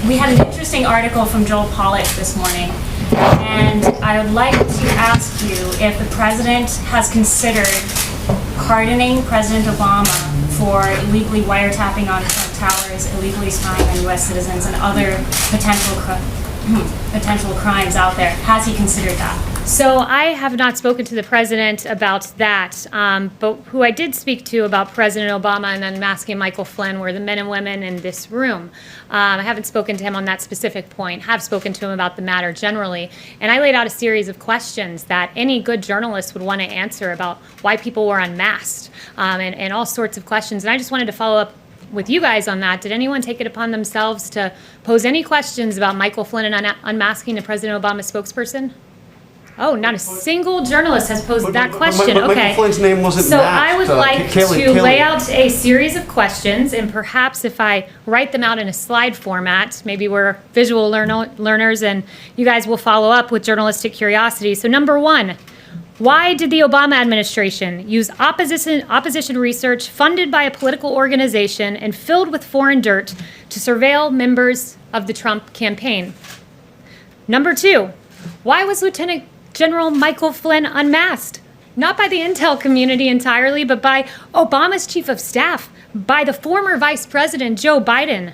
We had an interesting article from Joel Pollak this morning, and I would like to ask you if the president has considered pardoning President Obama for illegally wiretapping on Trump Towers, illegally spying on U.S. citizens, and other potential crimes out there. Has he considered that? So I have not spoken to the president about that, but who I did speak to about President Obama and unmasking Michael Flynn were the men and women in this room. I haven't spoken to him on that specific point, have spoken to him about the matter generally, and I laid out a series of questions that any good journalist would want to answer about why people were unmasked, and all sorts of questions. And I just wanted to follow up with you guys on that. Did anyone take it upon themselves to pose any questions about Michael Flynn and unmasking the President Obama spokesperson? Oh, not a single journalist has posed that question. But okay. Michael Flynn's name wasn't so matched. I would like Kayleigh. to lay out a series of questions, and perhaps if I write them out in a slide format, maybe we're visual learners, and you guys will follow up with journalistic curiosity. So number one, why did the Obama administration use opposition research funded by a political organization and filled with foreign dirt to surveil members of the Trump campaign? Number two, why was Lieutenant General Michael Flynn unmasked? Not by the intel community entirely, but by Obama's chief of staff, by the former Vice President Joe Biden,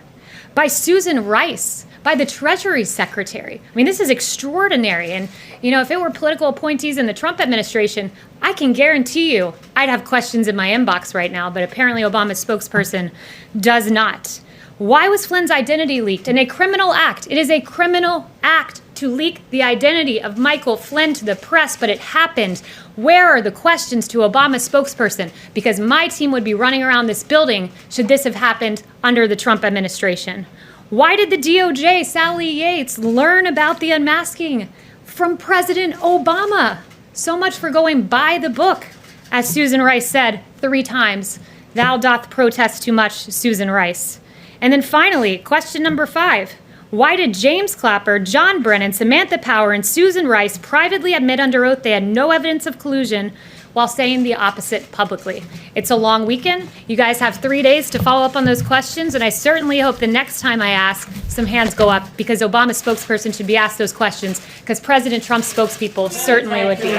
by Susan Rice, by the Treasury Secretary. I mean, this is extraordinary. And, you know, if it were political appointees in the Trump administration, I can guarantee you I'd have questions in my inbox right now, but apparently Obama's spokesperson does not. Why was Flynn's identity leaked in a criminal act? It is a criminal act to leak the identity of Michael Flynn to the press, but it happened. Where are the questions to Obama's spokesperson? Because my team would be running around this building should this have happened under the Trump administration. Why did the DOJ, Sally Yates, learn about the unmasking from President Obama? So much for going by the book. As Susan Rice said 3 times, "Thou doth protest too much, Susan Rice." And then finally, question number 5. Why did James Clapper, John Brennan, Samantha Power, and Susan Rice privately admit under oath they had no evidence of collusion while saying the opposite publicly? It's a long weekend. You guys have 3 days to follow up on those questions, and I certainly hope the next time I ask, some hands go up, because Obama's spokesperson should be asked those questions, because President Trump's spokespeople certainly would be.